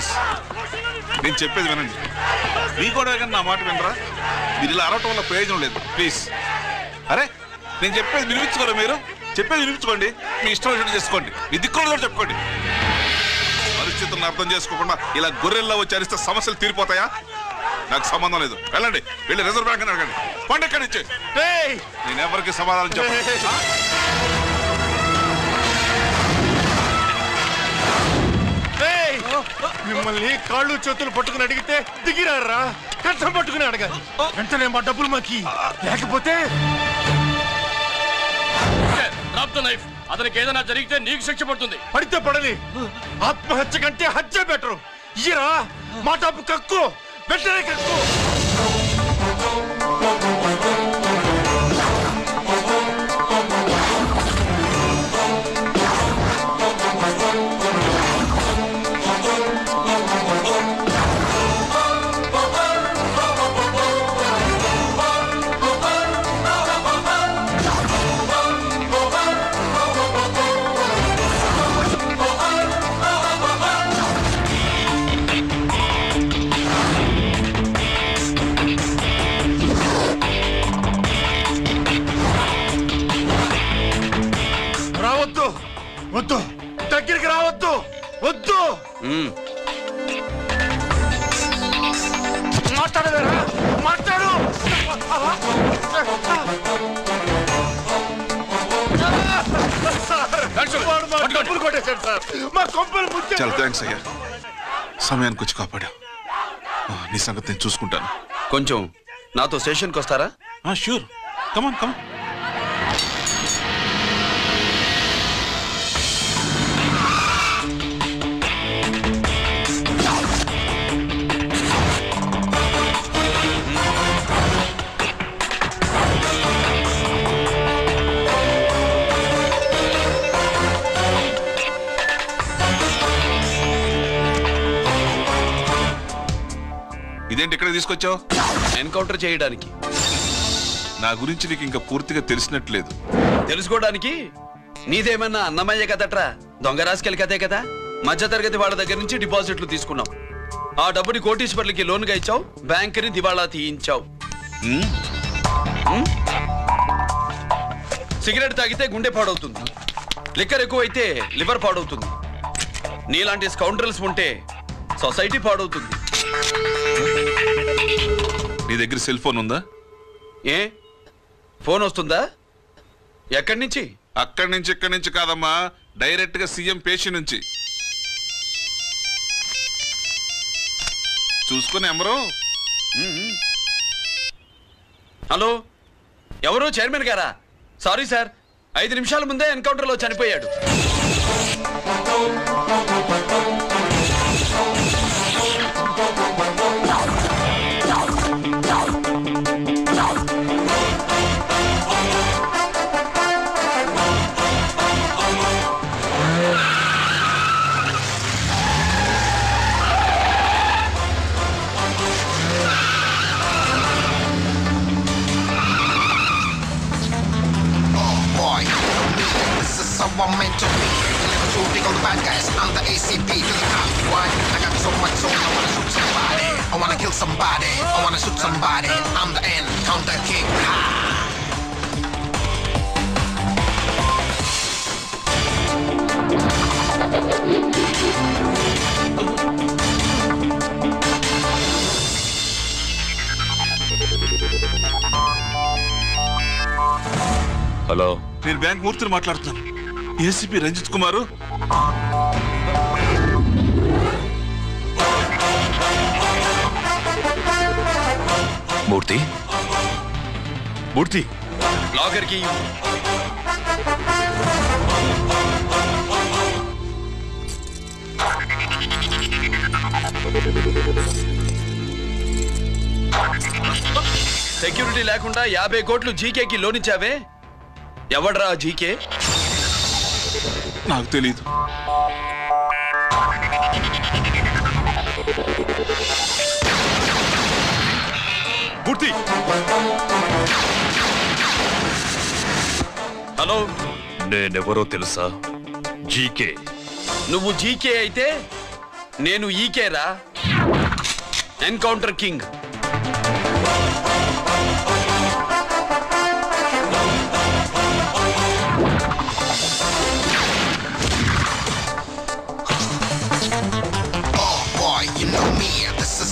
Please నేను చెప్పేది వినండి. మీ కూడా కానీ నా మాట వినరా? మీరు ఇలా అరవటం వల్ల ప్రయోజనం లేదు. ప్లీజ్ అరే నేను చెప్పేది వినిపించుకోరా? మీరు చెప్పేది వినిపించుకోండి. మీ ఇష్టం వచ్చినట్టు చేసుకోండి. మీ దిక్కులో చెప్పుకోండి. పరిస్థితులను అర్థం చేసుకోకుండా ఇలా గొర్రెల్లో వచ్చి అరిస్తే సమస్యలు తీరిపోతాయా? నాకు సంబంధం లేదు. వెళ్ళండి, వెళ్ళి రిజర్వ్ బ్యాంక్ అని అడగండి. పండి ఎక్కడి నుంచి. నేను ఎవరికి సమాధానం చెప్పను. మిమ్మల్ని కాళ్ళు చేతులు పట్టుకుని అడిగితే దిగిరారా? కష్టం పట్టుకుని అడగాలి. వెంటనే మా డబ్బులు మాకి, లేకపోతే అతనికి ఏదైనా జరిగితే నీకు శిక్ష పడుతుంది. పడితే పడని, ఆత్మహత్య కంటే హత్య బెటరు. ఇయ్యరా మా డబ్బు, కక్కు, వెంటనే కక్కు. వద్దు, దగ్గరికి రావద్దు, వద్దు. మాట్లాడవేరా? మాట్లాడు. డబ్బులు కొట్టేశాడు సార్. మా కొంపలు ముంచాడు. చాలా థ్యాంక్స్ అయ్యా, సమయానికి వచ్చి కాపాడా. నీ సంగతి నేను చూసుకుంటాను. కొంచెం నాతో స్టేషన్కి వస్తారా? షూర్, కమాన్ కమాన్. ఇదేంటి ఇక్కడ తీసుకొచ్చావు? ఎన్కౌంటర్ చేయడానికి. నా గురించి నీకు ఇంకా పూర్తిగా తెలిసినట్లేదు. తెలుసుకోవడానికి నీదేమన్నా అన్నమయ్య కదట్రా, దొంగ రాసుకెళ్ళి కదే కదా. మధ్య తరగతి వాళ్ళ దగ్గర నుంచి డిపాజిట్లు తీసుకున్నావు. ఆ డబ్బుని కోటీశ్వర్లకి లోన్గా ఇచ్చావు, బ్యాంకుని దివాళా తీయించావు. సిగరెట్ తాగితే గుండె పాడవుతుంది, లిక్కర్ ఎక్కువైతే లివర్ పాడవుతుంది. నీలాంటి స్కౌండ్రల్స్ ఉంటే సొసైటీ పాడవుతుంది. నీ దగ్గర సెల్ ఫోన్ ఉందా? ఏ ఫోన్ వస్తుందా? ఎక్కడి నుంచి? అక్కడి నుంచి ఇక్కడి నుంచి కాదమ్మా, డైరెక్ట్ గా సీఎం పేషి నుంచి. చూసుకుని ఎవరు? హలో, ఎవరు? చైర్మన్ గారా? సారీ సార్, 5 నిమిషాల ముందే ఎన్కౌంటర్లో చనిపోయాడు. I'm meant to be. Never too big on the bad guys. I'm the ACP to the top. Why? I got so much soul. I wanna shoot somebody. I wanna kill somebody. I wanna shoot somebody. I'm the Encounter King. Ha! Hello, నేను bank మూర్తిని మాట్లాడుతున్నాను. ACP Ranjith కుమారు. మూర్తి, మూర్తి లాగర్కి security లేకుండా 50 కోట్లు జీకేకి loan ఇచ్చావే, ఎవడ్రా GK? నాకు తెలీదు. మూర్తి, hello, నేనెవరో తెలుసా? జీకే. నువ్వు జీకే అయితే నేను ఈకేరా, encounter king.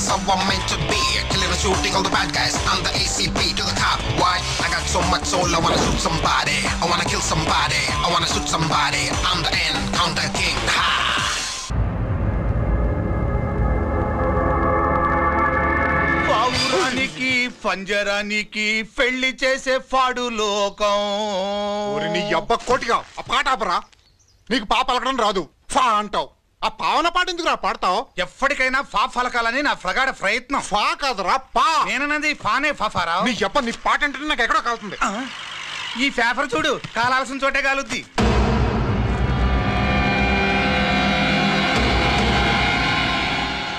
How I'm meant to be, killing and shooting all the bad guys. I'm the ACP to the cop. Why? I got so much soul, I wanna shoot somebody. I wanna kill somebody. I wanna shoot somebody. I'm the encounter king. Ha! పావురానికి పంజరానికి పెళ్లి చేసే ఫాడు లోకం. నీ అబ్బ కోటిగా ఆ పాట ఆపరా. నీకు పా పలకడం రాదు, ఫా అంటావు. ఆ పావన పాట ఎందుకు పాడతావు? ఎప్పటికైనా ఫా ఫలకాలని నా ప్రగాఢ ప్రయత్నం. ఫా కాదురా పా. నేనన్నది ఫానే ఫారా. నీ చెప్ప నీ పాట అంటే నాకు ఎక్కడో కాలుతుంది. ఈ పేపర్ చూడు, కాలాల్సిన చోటే కాలుద్ది.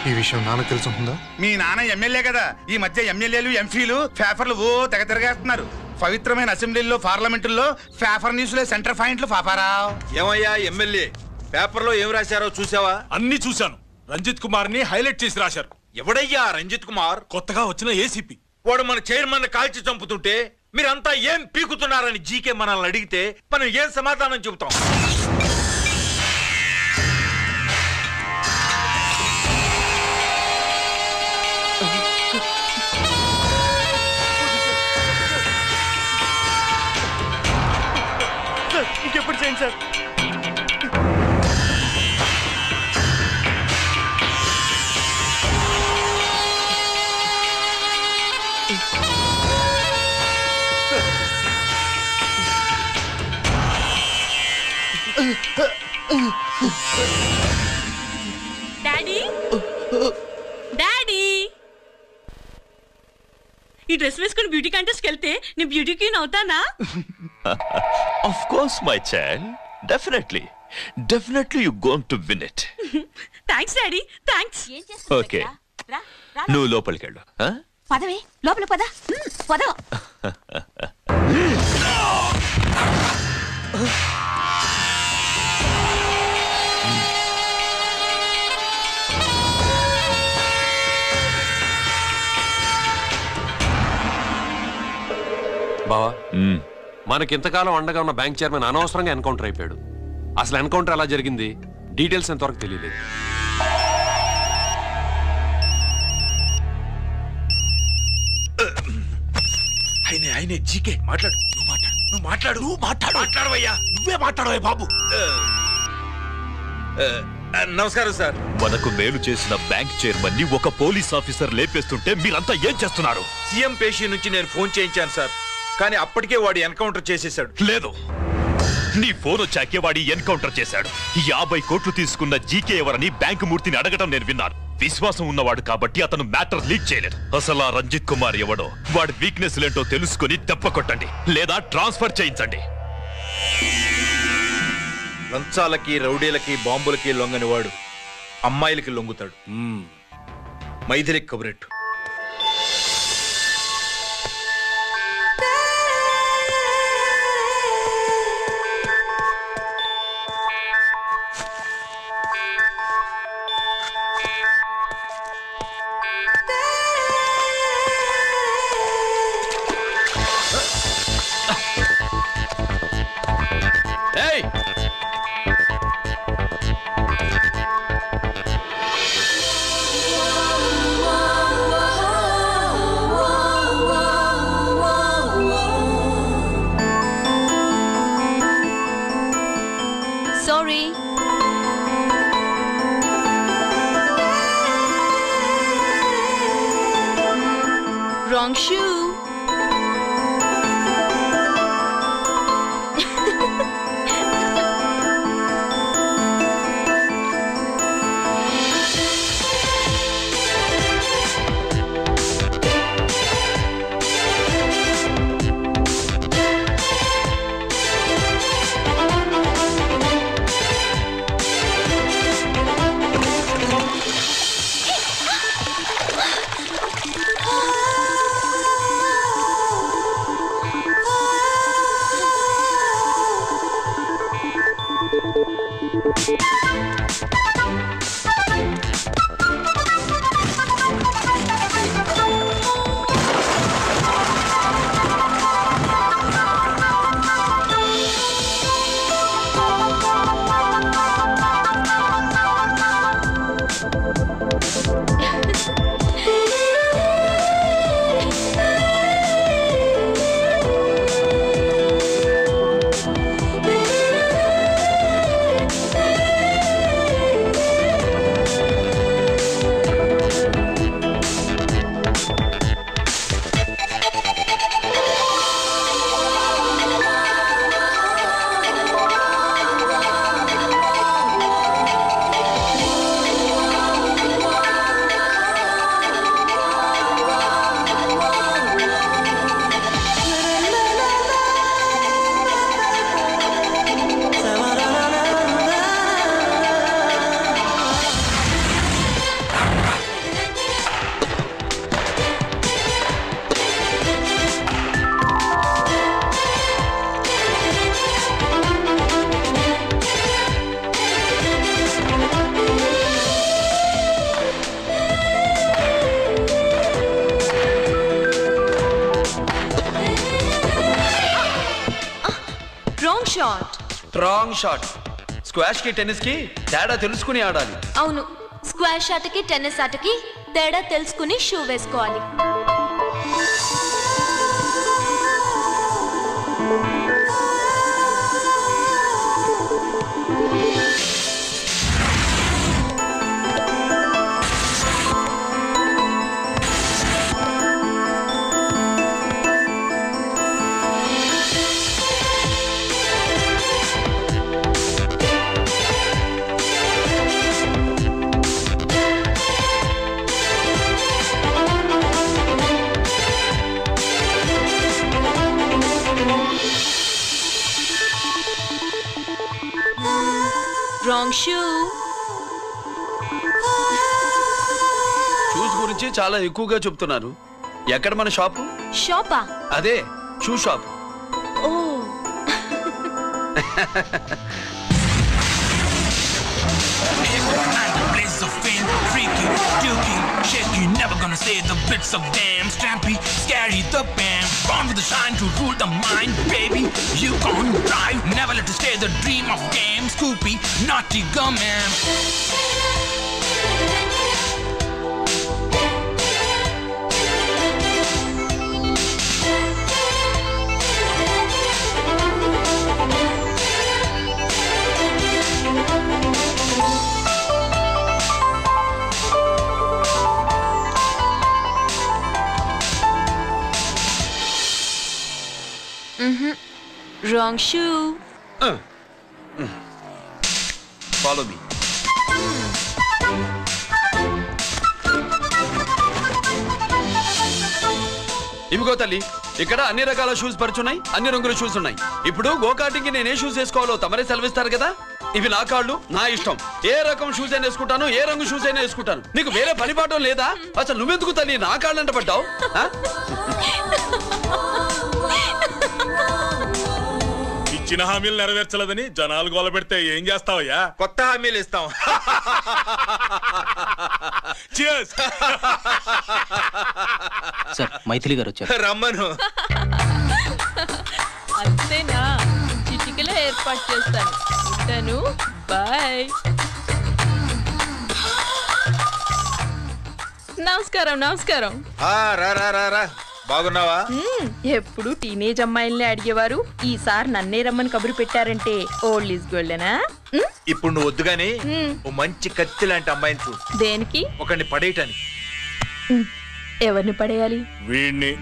ఈ విషయం నాన్న తెలుసుంటుందా? మీ నాన్న ఎమ్మెల్యే కదా. ఈ మధ్య ఎమ్మెల్యేలు ఎంపీలు పేపర్లు ఓ తెగ తిరగేస్తున్నారు. పవిత్రమైన అసెంబ్లీలో పార్లమెంటుల్లో పేపర్ న్యూస్లో సెంటర్ పాయింట్లు పాపారా. ఏమయ్యా ఎమ్మెల్యే, పేపర్లో ఏం రాశారో చూసావా? అన్ని చూశాను. రంజిత్ కుమార్ ని హైలైట్ చేసి రాశారు. ఎవడయ్యా రంజిత్ కుమార్? కొత్తగా వచ్చిన ఏసీపీ. వాడు మన చైర్మన్ కాల్చి చంపుతుంటే మీరంతా ఏం పీకుతున్నారని జీకే మనల్ని అడిగితే మనం ఏం సమాధానం చెబుతాం? ఇంకెప్పుడు చేయండి సార్. డాడీ డాడీ, ఈ డ్రెస్ వేసుకుని బ్యూటీ కాంటెస్ట్కి వెళ్తే నేను బ్యూటీ క్వీన్ అవుతానా? Of course, my child. Definitely. Definitely you're going to win it. Thanks daddy, thanks. Okay. నువ్వు లోపలికి వెళ్ళు. పదవే, లోపల పద. పద. బావా, మనకింతకాలం అండగా ఉన్న బ్యాంక్ చైర్మన్ అనవసరంగా ఎన్కౌంటర్ అయిపోయాడు. అసలు ఎన్కౌంటర్ ఎలా జరిగింది, డీటెయిల్స్ ఎంతవరకు తెలియలేదు. ఆయనే జీకే మాట్లాడు. మాట్లాడవయ్యా. నువ్వే మాట్లాడవే బాబు. నమస్కారం సార్. మనకు మేలు చేసిన బ్యాంక్ చైర్మన్ ని ఒక పోలీస్ ఆఫీసర్ లేపేస్తుంటే మీరంతా ఏం చేస్తున్నారు? సీఎం పేషీ నుంచి నేను ఫోన్ చేయించాను సార్, కానీ అప్పటికే వాడు ఎన్కౌంటర్ చేసేశాడు. లేదు, నీ ఫోన్ వచ్చాకే వాడి ఎన్కౌంటర్ చేశాడు. 50 కోట్లు తీసుకున్న జీకే ఎవరని బ్యాంకు మూర్తిని అడగటం నేను విన్నాను. విశ్వాసం ఉన్నవాడు కాబట్టి అతను మ్యాటర్ లీక్ చేయలేదు. అసలు ఆ రంజిత్ కుమార్ ఎవడో, వాడి వీక్నెస్ లేంటో తెలుసుకుని దెబ్బ కొట్టండి, లేదా ట్రాన్స్ఫర్ చేయించండి. లంచాలకి, రౌడీలకి, బాంబులకి లొంగని వాడు అమ్మాయిలకి లొంగుతాడు. మైథిలికి కబురెట్టు. Sorry. Wrong shoe. Wrong shot. Squash కి టెన్నిస్ కి తేడా తెలుసుకుని ఆడాలి. అవును, స్క్వాష్ ఆటకి టెన్నిస్ ఆటకి తేడా తెలుసుకుని షూ వేసుకోవాలి. Wrong shoe. షూస్ గురించి చాలా ఎక్కువగా చెప్తున్నారు. ఎక్కడ మన షాపు? షాపా? అదే shoe shop. Oh never gonna say the bits of damn Stampy, scary the band, born with the shine to rule the mind, baby. You can't drive, never let it stay the dream of game. Scoopy, naughty gumman. Wrong shoe. Follow me. ఇవిగో తల్లి, ఇక్కడ అన్ని రకాల shoes పరుచున్నాయి, అన్ని రంగుల shoes ఉన్నాయి. ఇప్పుడు go-karting కి నేను ఏ షూస్ వేసుకోవాలో తమరే సెలవిస్తారు కదా. ఇవి నా కాళ్ళు, నా ఇష్టం. ఏ రకం షూస్ అయినా వేసుకుంటాను, ఏ రంగు షూస్ అయినా వేసుకుంటాను. నీకు వేరే పని పాఠం లేదా? అసలు నువ్వెందుకు తల్లి నా కాళ్ళు అంట పడ్డావు? ఇచ్చిన హామీలు నెరవేర్చలేదని జనాలు గోల పెడితే ఏం చేస్తావయ్యా? కొత్త హామీలు ఇస్తాం. సార్, మైథిలి గారు వచ్చారు. రమ్మను. అంతేనా? చిటికలో ఏర్పాటు చేస్తాను. ఉంటాను. బాయ్. నమస్కారం. నమస్కారం. రా. బాగున్నావా? ఎప్పుడు టీనేజ్ అమ్మాయిల్ని అడిగేవారు, ఈసారి నన్నే రమ్మని కబురు పెట్టారంటే ఓల్డ్ ఈజ్ గోల్డెనా? ఇప్పుడు నువ్వు వద్దు గానీ ఓ మంచి కత్తి లాంటి అమ్మాయిని చూ. దేనికి? ఒకరిని పడేయటానికి. ఎవరిని పడేయాలి? వీణ్ణి.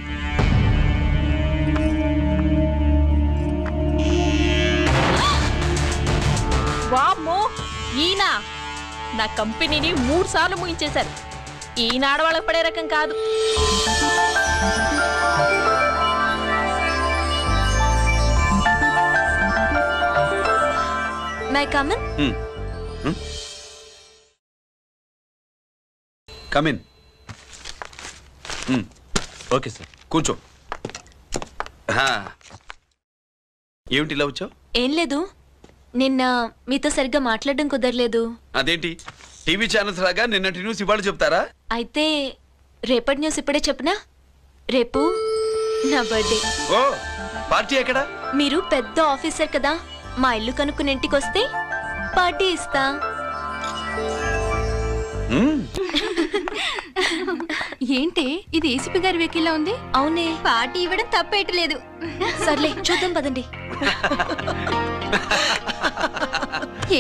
వామ్మో, ఈయన నా కంపెనీని 3 సార్లు ముగించేశారు. ఈయన ఆడవాళ్ళకి పడే రకం కాదు. May I come in? Come in. Okay sir, కూర్చో. ఏమిటి ఇలా వచ్చావు? ఏం లేదు, నిన్న మీతో సరిగ్గా మాట్లాడడం కుదరలేదు. అదేంటి, టీవీ ఛానల్స్ లాగా నిన్నటి న్యూస్ ఇవాళ చెప్తారా? అయితే రేపటి న్యూస్ ఇప్పుడే చెప్పనా? రేపు నా బర్త్డే. ఓ, పార్టీ ఎక్కడ? మీరు పెద్ద ఆఫీసర్ కదా, మా ఇల్లు కనుక్కుని ఇంటికి వస్తే పార్టీ ఇస్తా. ఏంటి ఇది ఏసీపీ గారి వెకిల్లా ఉంది? అవునే, పార్టీ ఇవ్వడం తప్పేయట్లేదు. సర్లే చూద్దాం పదండి.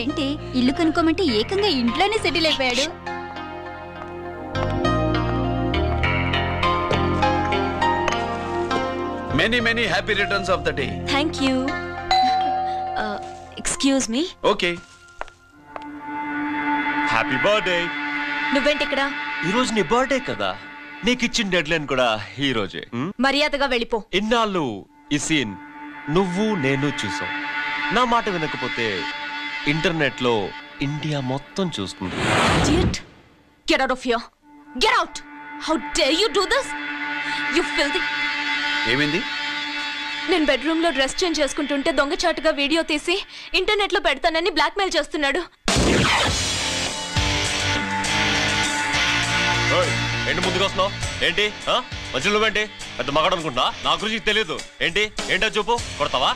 ఏంటి ఇల్లు కనుక్కోమంటే ఏకంగా ఇంట్లోనే సెటిల్ అయిపోయాడు. Many happy returns of the day. Thank you. Excuse me. Okay. Happy birthday. నువ్వేంటి ఇక్కడ? ఈ రోజు నీ బర్త్డే కదా, నీకు ఇచ్చిన డెడ్ లైన్ కూడా ఈ రోజే. మర్యాదగా వెళ్ళిపో. ఇన్నాళ్ళు ఈ సీన్ నువ్వు నేను చూసాం. నా మాట వినకపోతే ఇంటర్నెట్ లో ఇండియా మొత్తం చూస్తుంది. Idiot. Get out of here. Get out. How dare you do this? You filthy. ఏమైంది? నేను బెడ్రూమ్ లో డ్రెస్ చేంజ్ చేసుకుంటుంటే దొంగచాటుగా వీడియో తీసి ఇంటర్నెట్ లో పెడతానని బ్లాక్మెయిల్ చేస్తున్నాడు. ఏంటి ముందుకు వస్తున్నావు? ఏంటి మధ్యలో నువ్వేంటి పెద్ద మగాడు అనుకుంటున్నా? నా గురించి తెలియదు ఏంటి? ఏంటో చూపు, కొడతావా?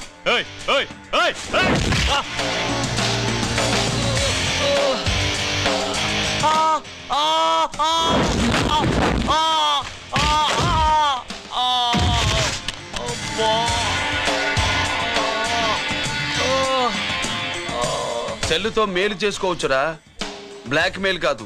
సెల్లుతో మేలు చేసుకోవచ్చురా, బ్లాక్ మెయిల్ కాదు.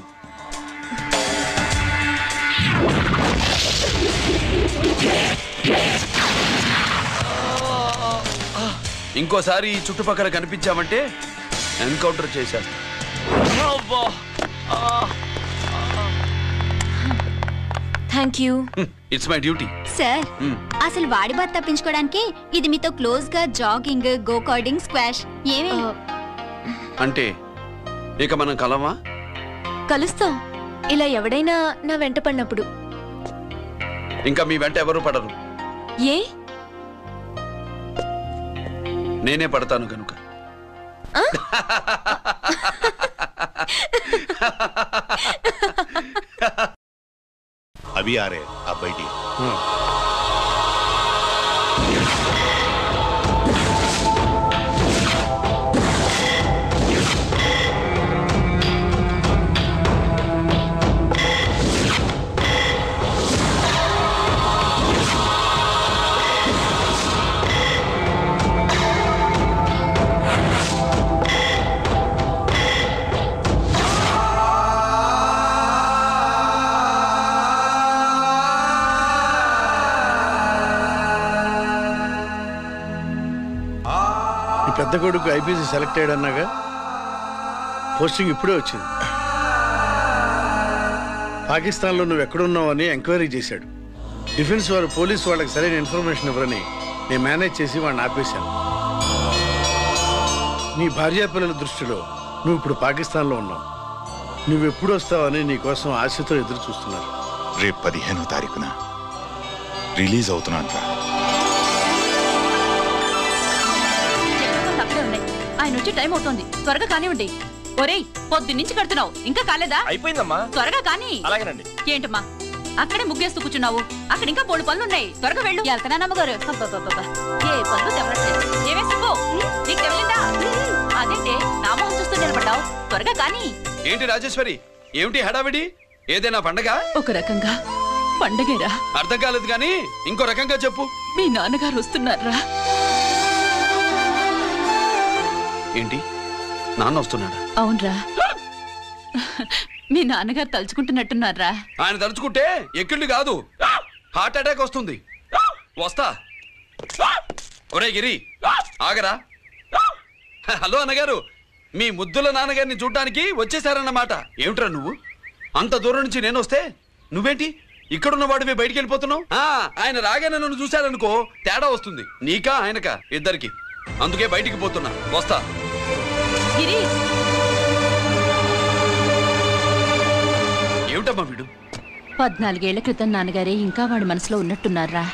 ఇంకోసారి ఈ చుట్టుపక్కల కనిపించామంటే ఎన్కౌంటర్ చేశారు. Thank you. It's my duty. Sir అసలు వాడి బాధ తప్పించుకోవడానికి ఇది మీతో క్లోజ్ గా జాగింగ్, గో కార్డింగ్, స్క్వాష్ ఏమే అంటే ఇక మనం కలవా? కలుస్తాం, ఇలా ఎవడైనా నా వెంట పడినప్పుడు. ఇంకా మీ వెంట ఎవరు పడరు. ఏ? నేనే పడతాను కనుక. अभी आ रहे आप बैठिए। పెద్ద కొడుకు ఐపీసీ సెలెక్ట్ అయ్యాడన్నాగా, పోస్టింగ్ ఇప్పుడే వచ్చింది. పాకిస్తాన్లో నువ్వు ఎక్కడున్నావని ఎంక్వైరీ చేశాడు. డిఫెన్స్ వారు పోలీసు వాళ్ళకి సరైన ఇన్ఫర్మేషన్ ఇవ్వరని నేను మేనేజ్ చేసి వాడిని ఆపేశాను. నీ భార్యా పిల్లల దృష్టిలో నువ్వు ఇప్పుడు పాకిస్తాన్లో ఉన్నావు. నువ్వెప్పుడు వస్తావని నీ కోసం ఆశతో ఎదురు చూస్తున్నారు. రేపు 15వ తారీఖున రిలీజ్ అవుతున్నాను. ఆయన వచ్చి టైం అవుతోంది, త్వరగా కానివ్వండి. ఒరేయ్, పొద్దున్నుంచి కడుతున్నావు, ఇంకా కాలేదా? అయిపోయిందమ్మా. త్వరగా కానీ. అలాగేనండి. ఏంటమ్మా అక్కడే ముగ్గేస్తూ కూర్చున్నావు? అక్కడ ఇంకా 3 పనులున్నాయి, త్వరగా వెళ్ళు. వెళ్తానా నమ్మగారు? ఏ పనులు తెవరట్లేదు. ఏమే సుబ్బు, నీకు తెవలిందా? అదేంటే నా మొహం చూస్తూ నిలబడ్డావు, త్వరగా కానీ. ఏంటి రాజేశ్వరి, ఏమిటి హడావిడి? ఏదైనా పండగ? ఒక రకంగా పండగేరా. అర్థం కాలేదు కానీ ఇంకో రకంగా చెప్పు. మీ నాన్నగారు వస్తున్నారా? ఏంటి, నాన్న వస్తున్నాడా? అవునరా, మీ నాన్నగారు తలుచుకుంటున్నట్టున్నారా? ఆయన తలుచుకుంటే ఎక్కిళ్ళు కాదు, హార్ట్ అటాక్ వస్తుంది. వస్తా. ఒరే గిరి, ఆగరా. హలో అన్నగారు, మీ ముద్దుల నాన్నగారిని చూడ్డానికి వచ్చేసారన్నమాట. ఏమిట్రా నువ్వు? అంత దూరం నుంచి నేను వస్తే నువ్వేంటి ఇక్కడున్న వాడివి బయటికి వెళ్ళిపోతున్నావు? ఆయన రాగానే నన్ను చూశారనుకో తేడా వస్తుంది, నీకా ఆయనకా ఇద్దరికి. అందుకే బయటికి పోతున్నా, వస్తా. ఏమిటమ్మా వీడు? 14 ఏళ్ల క్రితం నాన్నగారే ఇంకా వాడి మనసులో ఉన్నట్టున్నారా?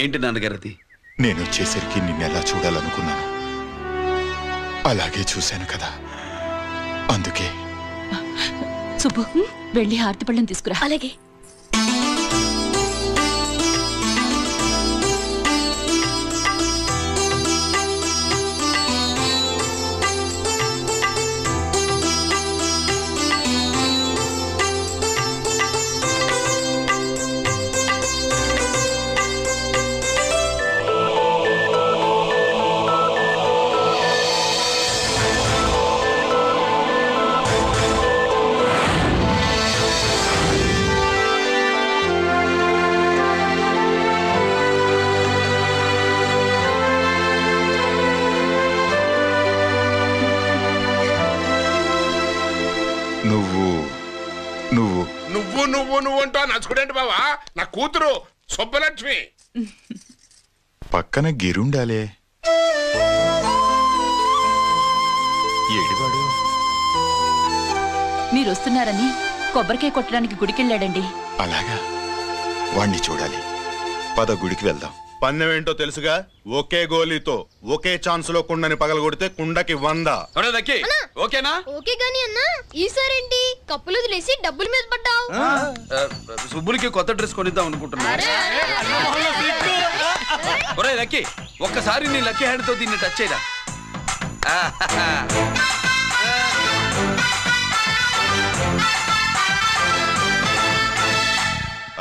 ఏంటి నాన్నగారిది? నేను వచ్చేసరికి నిన్నెలా చూడాలనుకున్నాను, అలాగే చూశాను కదా, అందుకే. సుబ్బు, వెళ్ళి హారతి పళ్ళని తీసుకురా. అలాగే. నువ్వు నువ్వు నువ్వు నువ్వు నువ్వు అంటా నచ్చుకుడేంటి బావా? నా కూతురు సుబ్బలక్ష్మి. పక్కన గిరుండాలే. ఏడివాడు? మీరు వస్తున్నారని కొబ్బరికాయ కొట్టడానికి గుడికెళ్ళాడండి. అలాగా, వాణ్ణి చూడాలి. పద గుడికి వెళ్దాం. పందెం ఏంటో తెలుసుగా? ఒకే గోలీతో ఒకే ఛాన్స్ లో కుండని పగలగొడితే కుండకి 100. ఓకేనా? ఓకే గాని అన్నా, ఈసారేంటి కప్పులు వదిలేసి డబ్బుల మీద పడ్డావు? సుబ్బులకి కొత్త డ్రెస్ కొనిద్దాం అనుకుంటున్నా. ఒరే లక్కీ, ఒక్కసారి నీ లక్కీ హ్యాండ్ తో దీన్ని టచ్ చేయరా.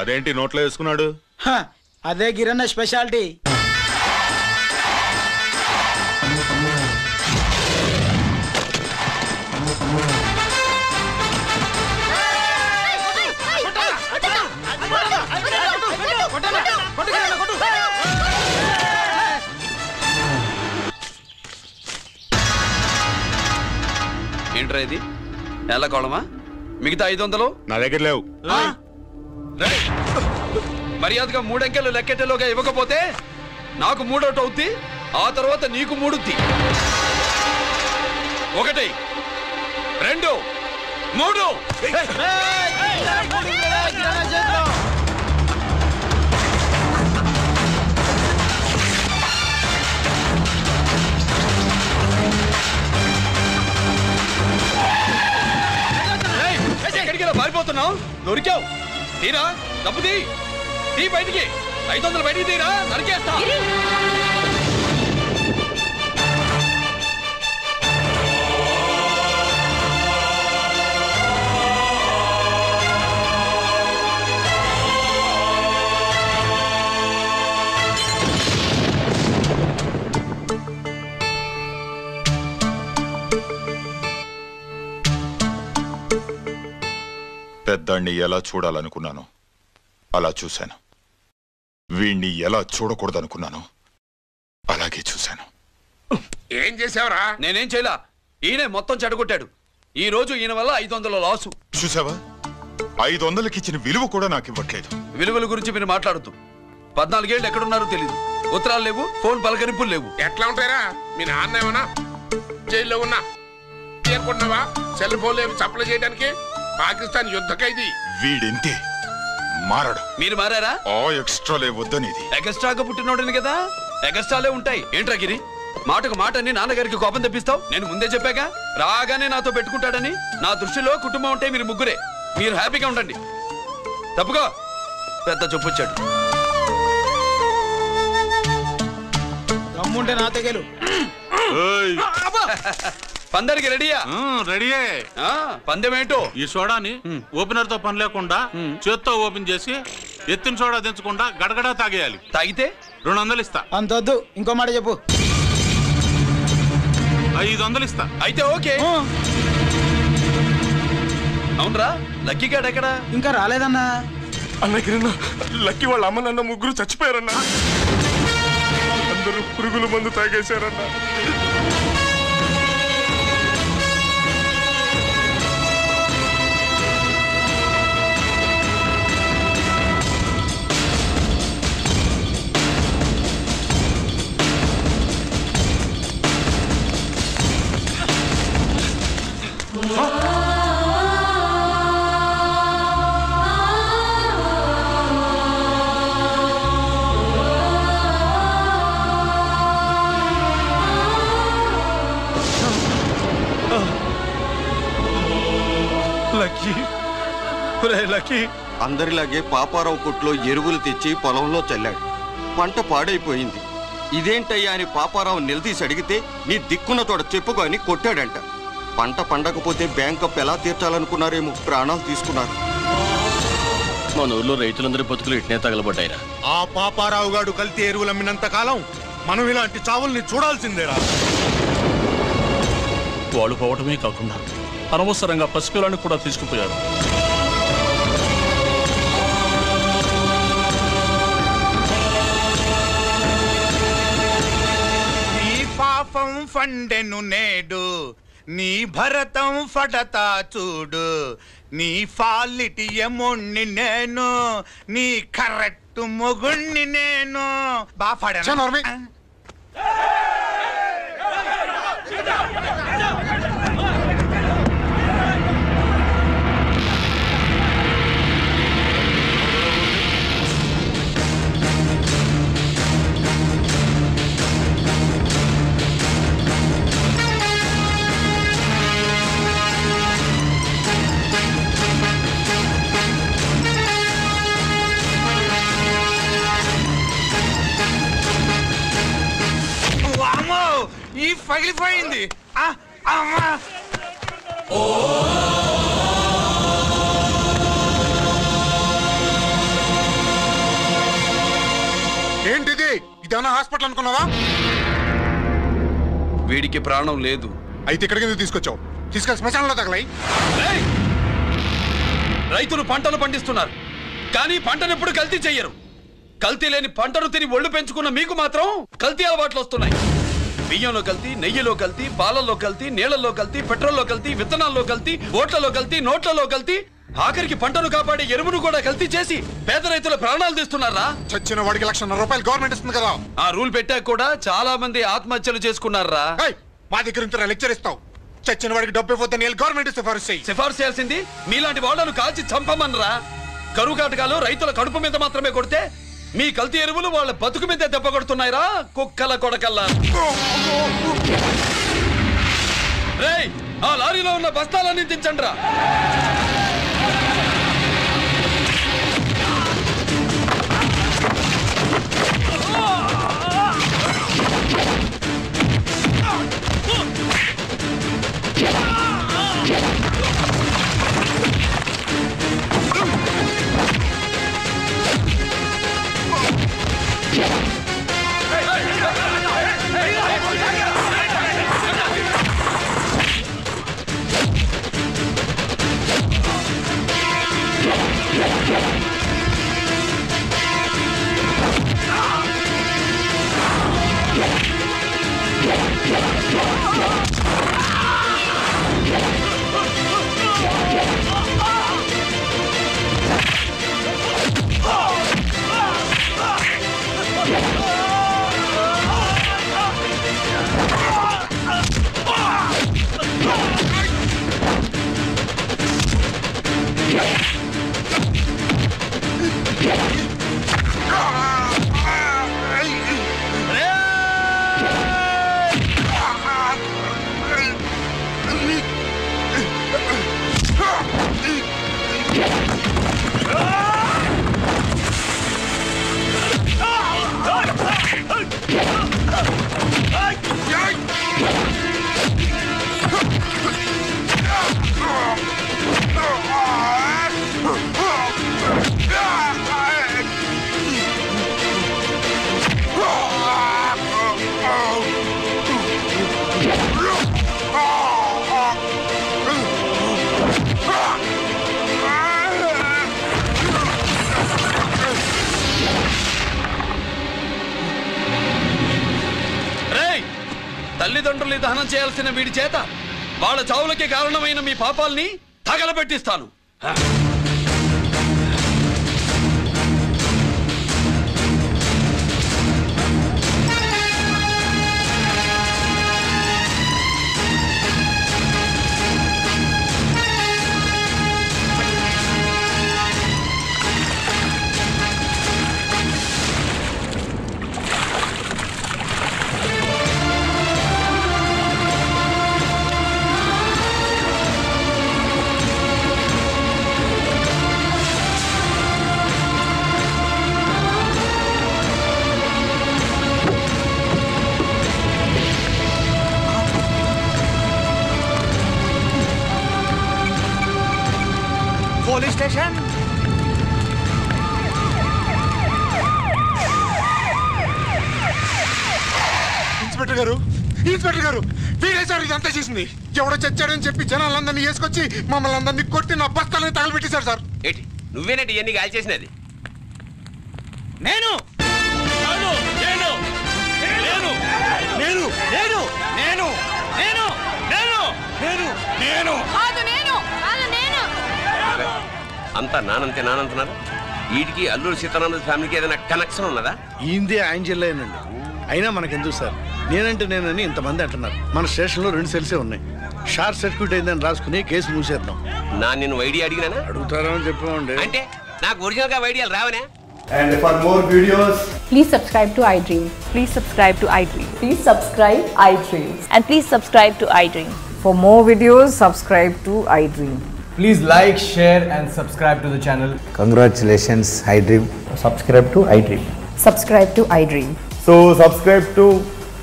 అదేంటి నోట్లో వేసుకున్నాడు? అదే గిరన్న స్పెషాలిటీ. ఏంట్రా ఇది? ఎలా కోళమా? మిగతా 500 నా దగ్గర లేవు. మర్యాదగా 3 అంకెలు లెక్కెట్టేలోగా ఇవ్వకపోతే నాకు 3 అవుద్ది, ఆ తర్వాత నీకు 3. 1 2 3. ఎక్కడికి పారిపోతున్నావు? దొరికావు. తీరా డబ్బు తీ బయటికి. 500 బయటికి తీరా, నరికేస్తా. పెద్దాన్ని ఎలా చూడాలనుకున్నాను అలా చూశాను. వీణ్ణి ఎలా చూడకూడదనుకున్నాను అలాగే చూశాను. ఏం చేసావురా? నేనేం చేయలా, ఈయనే మొత్తం చెడగొట్టాడు. ఈ రోజు ఈయన వల్ల 500 లాసు. చూసావా, 500కి ఇచ్చిన విలువ కూడా నాకు ఇవ్వట్లేదు. విలువల గురించి మీరు మాట్లాడుతూ 14 ఏళ్ళు ఎక్కడున్నారో తెలీదు. ఉత్తరాలు లేవు, ఫోన్ పలకరింపులు లేవు. ఎట్లా ఉంటారా? మీ నాన్న ఏమన్నా జైల్లో ఉన్నా తీయకుండావా? సెల్ ఫోన్ లేవు సప్లై చేయడానికి. పాకిస్తాన్ యుద్ధ ఖైదీ. వీడింతే మారడు. మీరు మారారా? ఎక్స్ట్రాలే వద్దనేది. ఎగస్ట్రాగా పుట్టినోడని కదా, ఎగస్ట్రాలే ఉంటాయి. ఏంట్రా గిరి, మాటకు మాట అని నాన్నగారికి కోపం తెప్పిస్తావు? నేను ముందే చెప్పాగా రాగానే నాతో పెట్టుకుంటాడని. నా దృష్టిలో కుటుంబం ఉంటే మీరు ముగ్గురే. మీరు హ్యాపీగా ఉండండి. తప్పుగా పెద్ద చెప్పొచ్చాడు. దమ్ముంటే నా తెగలు. పందరికి రెడీయా? రెడీయే. పందెమేంటో? ఈ సోడాని ఓపెనర్ తో పని లేకుండా చేత్తో ఓపెన్ చేసి ఎత్తిన సోడా దించకుండా గడగడా తాగేయాలి. తాగితే 200 ఇస్తా. అంతొద్దు, ఇంకో మాట చెప్పు. 500 ఇస్తా. అయితే ఓకే. అవునరా, లక్కీ గాడు ఎక్కడా? ఇంకా రాలేదన్నా. అన్నగిరన్నా, లక్కీ వాళ్ళ అమ్మ నాన్న ముగ్గురు చచ్చిపోయారన్నా. అందరూ పురుగుల మందు తాగేశారన్నా. అందరిలాగే పాపారావు కొట్లో ఎరువులు తెచ్చి పొలంలో చల్లాడు. పంట పాడైపోయింది. ఇదేంటయ్యా అని పాపారావు నిలదీసి అడిగితే నీ దిక్కున్న తోడ చెప్పుకొని కొట్టాడంట. పంట పండకపోతే బ్యాంక్ అప్పు ఎలా తీర్చాలనుకున్నారేమో ప్రాణాలు తీసుకున్నారు. మన ఊర్లో రైతులందరి బతుకులు ఇట్నే తగలబడ్డాయిరా. ఆ పాపారావు గాడు కల్తీ ఎరువులు అమ్మినంత కాలం మనం ఇలాంటి చావుల్ని చూడాల్సిందేరా. వాళ్ళు పోవటమే కాకుండా అనవసరంగా పసిపిల్లని కూడా తీసుకుపోయారు. ఈ పాపం ఫండెను నేడు నీ భరతం ఫటతా చూడు, నీ ఫాలిటి ఎముణ్ణి నేను, నీ కరెక్ట్ మొగుణ్ణి నేను. బాగా పాడాను. ఈ పగిలిపోయింది. ఏంటిది? ఇదేమన్నా హాస్పిటల్ అనుకున్నావా? వీడికి ప్రాణం లేదు. అయితే ఇక్కడికి ఎందుకు తీసుకొచ్చావు? తీసుకెళ్ళి శ్మశానంలో తగలై. రైతులు పంటలు పండిస్తున్నారు, కానీ పంటనెప్పుడు కల్తీ చెయ్యరు. కల్తీ లేని పంటను తిని ఒళ్ళు పెంచుకున్న మీకు మాత్రం కల్తీ అలవాట్లు వస్తున్నాయి. బియ్యంలో కల్తీ, నెయ్యిలో కల్తీ, పాలల్లో కల్తీ, నీళ్లలో కల్తీ, పెట్రోల్లో కల్తీ, విత్తనాల్లో కల్తీ, ఓట్లలో కల్తీ, నోట్లలో కల్తీ, ఆఖరికి పంటను కాపాడే ఎరువును కూడా కల్తీ చేసి పేద రైతుల ప్రాణాలు తీస్తున్నారా? చచ్చిన వాడికి ₹1,00,000 గవర్నమెంట్ ఇస్తుంది కదా. ఆ రూల్ పెట్టాక కూడా చాలా మంది ఆత్మహత్యలు చేసుకున్నారా? మా దగ్గర ఇంత లెక్చర్ ఇస్తావు. చచ్చిన వాడికి డబ్బు ఇవ్వద్దని గవర్నమెంట్ సిఫార్సు చేయాల్సింది మీలాంటి వాళ్ళను కాల్చి చంపమనరా? కరువు కాటకాలు రైతుల కడుపు మీద మాత్రమే కొడితే మీ కల్తీ ఎరువులు వాళ్ళ బతుకు మీద దెబ్బ కొడుతున్నాయిరా కుక్కల కొడకల్లా. రేయ్, ఆ లారీలో ఉన్న బస్తాలన్నీ దించండిరా. తల్లిదండ్రుల్ని దహనం చేయాల్సిన వీడి చేత వాళ్ళ చావులకి కారణమైన మీ పాపాల్ని తగలబెట్టిస్తాను. Police station. ఇన్స్పెక్టర్ గారు, ఇన్స్పెక్టర్ గారు, వీడే సార్ ఇదంతా చేసింది. ఎవడో చచ్చాడని చెప్పి జనాలందరినీ వేసుకొచ్చి మమ్మల్ని అందరినీ కొట్టి నా బస్తాలని తగలబెట్టేశారు సార్. ఏంటి నువ్వేనండి ఇవన్నీ గాలి చేసినది? నేను నేను నేను నేను నేను నేను నేను నేను అంతా నానంటున్నారు. వీటికి అల్లూరి సీతారామరాజు ఫ్యామిలీకి ఏదైనా కనెక్షన్ ఉన్నదా? ఈందే ఆయన జిల్లానండి. అయినా మనకెందుకు సార్, నేనంటే ఇంతమంది అంటున్నారు. మన స్టేషన్లో 2 సెల్సే ఉన్నాయి. షార్ట్ సర్క్యూట్ అయిందని రాసుకుని కేసు మూసేద్దాం. నేను ఐడియా అడిగినా అడుగుతారా అని చెప్పామండి. అంటే నాకు ఒరిజినల్ గా ఐడియాలు రావనే. And for more videos, Please subscribe to iDream. Please subscribe to iDream. Please subscribe iDream. And please subscribe to iDream. For more videos, subscribe to iDream. please like, share and subscribe to the channel. Congratulations, iDream. Subscribe to iDream. Subscribe to iDream. So subscribe to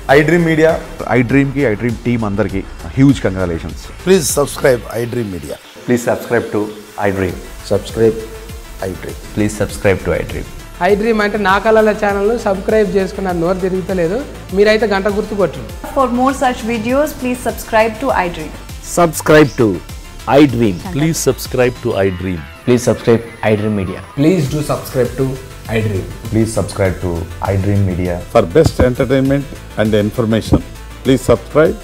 iDream Media. iDream ki iDream team andarki huge congratulations. Please subscribe iDream Media. Please subscribe to iDream. Subscribe iDream. Please subscribe to iDream. iDream అంటే నా కళల channel subscribe చేసుకున్న నోరు తిరుగుతలేదు. మీరైతే గంట గుర్తు కొట్టండి. For more such videos, please subscribe to iDream. Subscribe to iDream. Please subscribe to iDream. Please subscribe iDream Media. Please do subscribe to iDream. Please subscribe to iDream Media. For best entertainment and information, please subscribe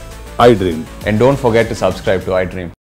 iDream. And don't forget to subscribe to iDream.